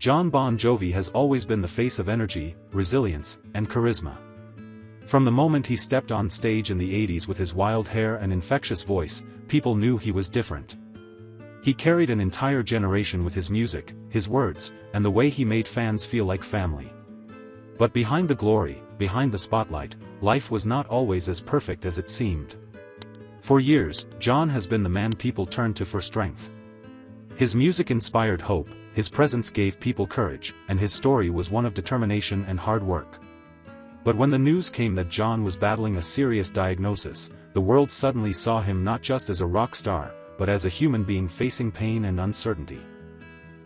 Jon Bon Jovi has always been the face of energy, resilience, and charisma. From the moment he stepped on stage in the 80s with his wild hair and infectious voice, people knew he was different. He carried an entire generation with his music, his words, and the way he made fans feel like family. But behind the glory, behind the spotlight, life was not always as perfect as it seemed. For years, Jon has been the man people turned to for strength. His music inspired hope, his presence gave people courage, and his story was one of determination and hard work. But when the news came that Jon was battling a serious diagnosis, the world suddenly saw him not just as a rock star, but as a human being facing pain and uncertainty.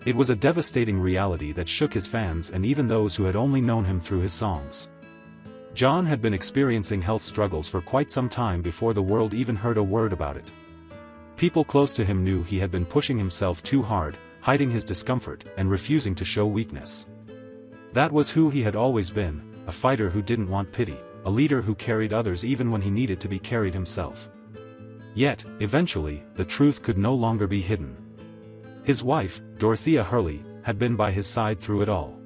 It was a devastating reality that shook his fans and even those who had only known him through his songs. Jon had been experiencing health struggles for quite some time before the world even heard a word about it. People close to him knew he had been pushing himself too hard, hiding his discomfort and refusing to show weakness. That was who he had always been, a fighter who didn't want pity, a leader who carried others even when he needed to be carried himself. Yet, eventually, the truth could no longer be hidden. His wife, Dorothea Hurley, had been by his side through it all.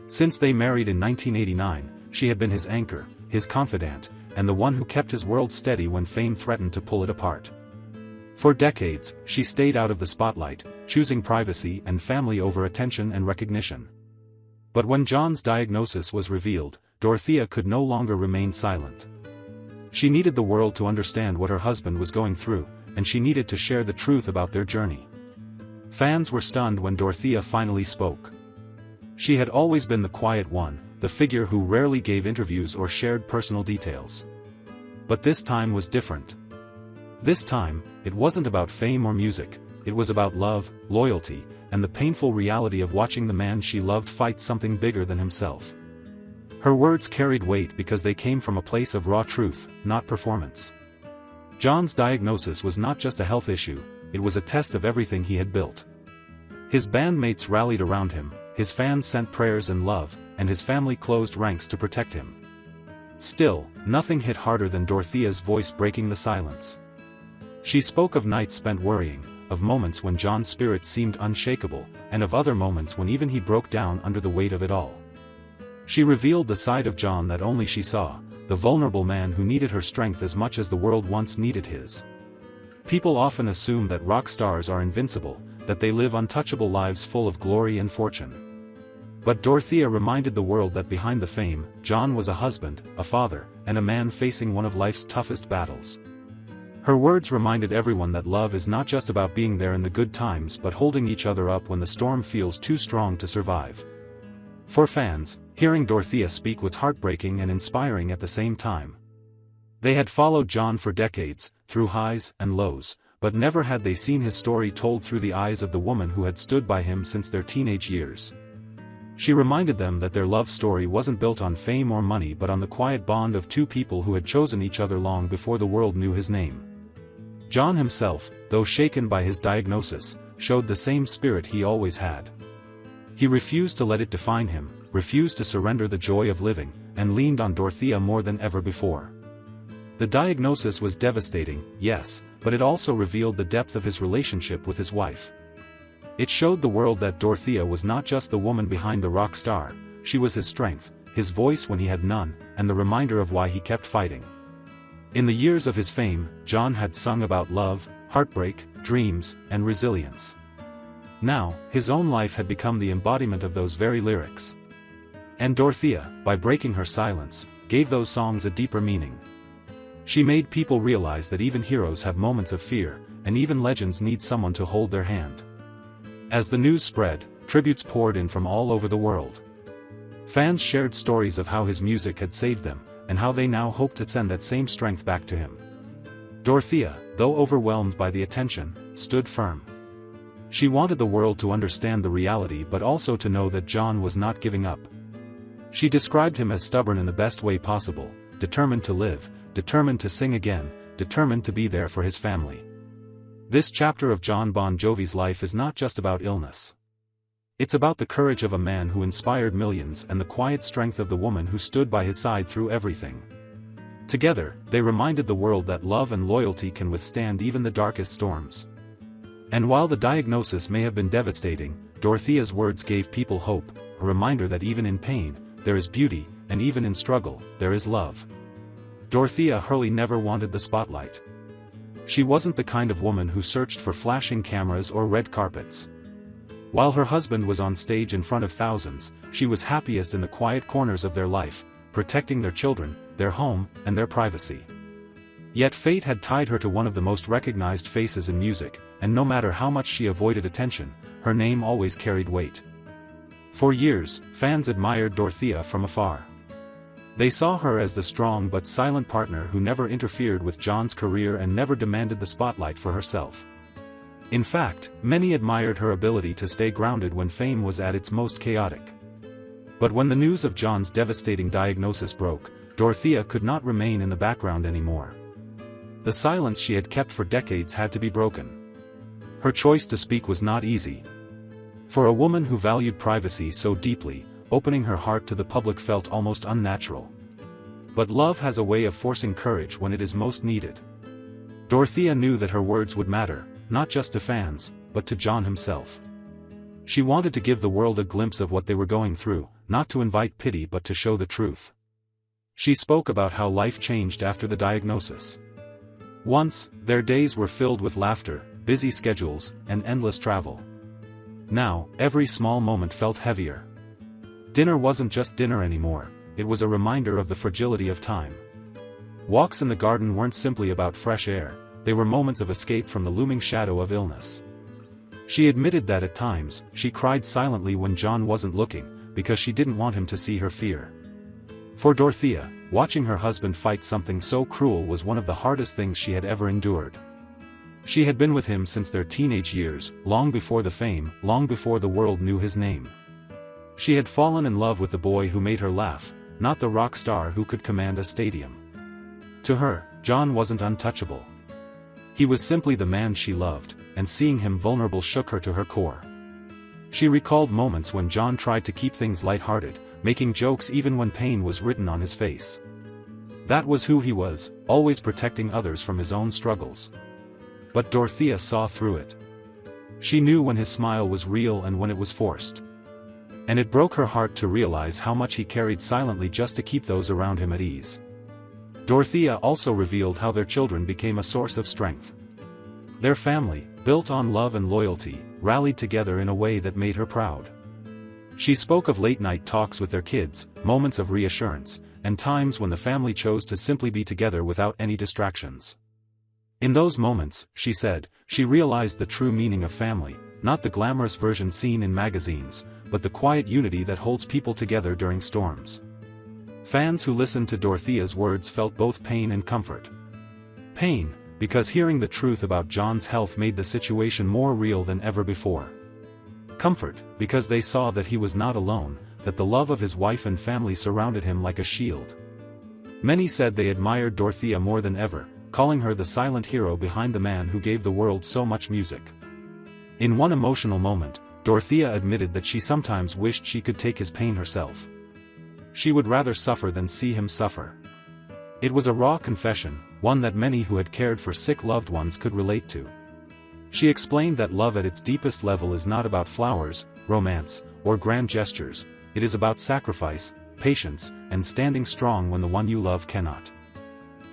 Since they married in 1989, she had been his anchor, his confidant, and the one who kept his world steady when fame threatened to pull it apart. For decades, she stayed out of the spotlight, choosing privacy and family over attention and recognition. But when Jon's diagnosis was revealed, Dorothea could no longer remain silent. She needed the world to understand what her husband was going through, and she needed to share the truth about their journey. Fans were stunned when Dorothea finally spoke. She had always been the quiet one, the figure who rarely gave interviews or shared personal details. But this time was different. This time, it wasn't about fame or music, it was about love, loyalty, and the painful reality of watching the man she loved fight something bigger than himself. Her words carried weight because they came from a place of raw truth, not performance. Jon's diagnosis was not just a health issue, it was a test of everything he had built. His bandmates rallied around him, his fans sent prayers and love, and his family closed ranks to protect him. Still, nothing hit harder than Dorothea's voice breaking the silence. She spoke of nights spent worrying, of moments when Jon's spirit seemed unshakable, and of other moments when even he broke down under the weight of it all. She revealed the side of Jon that only she saw, the vulnerable man who needed her strength as much as the world once needed his. People often assume that rock stars are invincible, that they live untouchable lives full of glory and fortune. But Dorothea reminded the world that behind the fame, Jon was a husband, a father, and a man facing one of life's toughest battles. Her words reminded everyone that love is not just about being there in the good times but holding each other up when the storm feels too strong to survive. For fans, hearing Dorothea speak was heartbreaking and inspiring at the same time. They had followed Jon for decades, through highs and lows, but never had they seen his story told through the eyes of the woman who had stood by him since their teenage years. She reminded them that their love story wasn't built on fame or money but on the quiet bond of two people who had chosen each other long before the world knew his name. Jon himself, though shaken by his diagnosis, showed the same spirit he always had. He refused to let it define him, refused to surrender the joy of living, and leaned on Dorothea more than ever before. The diagnosis was devastating, yes, but it also revealed the depth of his relationship with his wife. It showed the world that Dorothea was not just the woman behind the rock star, she was his strength, his voice when he had none, and the reminder of why he kept fighting. In the years of his fame, Jon had sung about love, heartbreak, dreams, and resilience. Now, his own life had become the embodiment of those very lyrics. And Dorothea, by breaking her silence, gave those songs a deeper meaning. She made people realize that even heroes have moments of fear, and even legends need someone to hold their hand. As the news spread, tributes poured in from all over the world. Fans shared stories of how his music had saved them, and how they now hope to send that same strength back to him. Dorothea, though overwhelmed by the attention, stood firm. She wanted the world to understand the reality but also to know that Jon was not giving up. She described him as stubborn in the best way possible, determined to live, determined to sing again, determined to be there for his family. This chapter of Jon Bon Jovi's life is not just about illness. It's about the courage of a man who inspired millions and the quiet strength of the woman who stood by his side through everything. Together, they reminded the world that love and loyalty can withstand even the darkest storms. And while the diagnosis may have been devastating, Dorothea's words gave people hope, a reminder that even in pain, there is beauty, and even in struggle, there is love. Dorothea Hurley never wanted the spotlight. She wasn't the kind of woman who searched for flashing cameras or red carpets. While her husband was on stage in front of thousands, she was happiest in the quiet corners of their life, protecting their children, their home, and their privacy. Yet fate had tied her to one of the most recognized faces in music, and no matter how much she avoided attention, her name always carried weight. For years, fans admired Dorothea from afar. They saw her as the strong but silent partner who never interfered with John's career and never demanded the spotlight for herself. In fact, many admired her ability to stay grounded when fame was at its most chaotic. But when the news of John's devastating diagnosis broke, Dorothea could not remain in the background anymore. The silence she had kept for decades had to be broken. Her choice to speak was not easy. For a woman who valued privacy so deeply, opening her heart to the public felt almost unnatural. But love has a way of forcing courage when it is most needed. Dorothea knew that her words would matter, not just to fans, but to John himself. She wanted to give the world a glimpse of what they were going through, not to invite pity but to show the truth. She spoke about how life changed after the diagnosis. Once, their days were filled with laughter, busy schedules, and endless travel. Now, every small moment felt heavier. Dinner wasn't just dinner anymore, it was a reminder of the fragility of time. Walks in the garden weren't simply about fresh air, they were moments of escape from the looming shadow of illness. She admitted that at times, she cried silently when John wasn't looking, because she didn't want him to see her fear. For Dorothea, watching her husband fight something so cruel was one of the hardest things she had ever endured. She had been with him since their teenage years, long before the fame, long before the world knew his name. She had fallen in love with the boy who made her laugh, not the rock star who could command a stadium. To her, John wasn't untouchable. He was simply the man she loved, and seeing him vulnerable shook her to her core. She recalled moments when John tried to keep things lighthearted, making jokes even when pain was written on his face. That was who he was, always protecting others from his own struggles. But Dorothea saw through it. She knew when his smile was real and when it was forced. And it broke her heart to realize how much he carried silently just to keep those around him at ease. Dorothea also revealed how their children became a source of strength. Their family, built on love and loyalty, rallied together in a way that made her proud. She spoke of late-night talks with their kids, moments of reassurance, and times when the family chose to simply be together without any distractions. In those moments, she said, she realized the true meaning of family, not the glamorous version seen in magazines, but the quiet unity that holds people together during storms. Fans who listened to Dorothea's words felt both pain and comfort. Pain, because hearing the truth about John's health made the situation more real than ever before. Comfort, because they saw that he was not alone, that the love of his wife and family surrounded him like a shield. Many said they admired Dorothea more than ever, calling her the silent hero behind the man who gave the world so much music. In one emotional moment, Dorothea admitted that she sometimes wished she could take his pain herself. She would rather suffer than see him suffer. It was a raw confession, one that many who had cared for sick loved ones could relate to. She explained that love at its deepest level is not about flowers, romance, or grand gestures, it is about sacrifice, patience, and standing strong when the one you love cannot.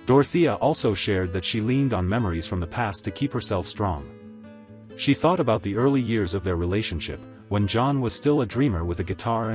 Dorothea also shared that she leaned on memories from the past to keep herself strong. She thought about the early years of their relationship, when John was still a dreamer with a guitar and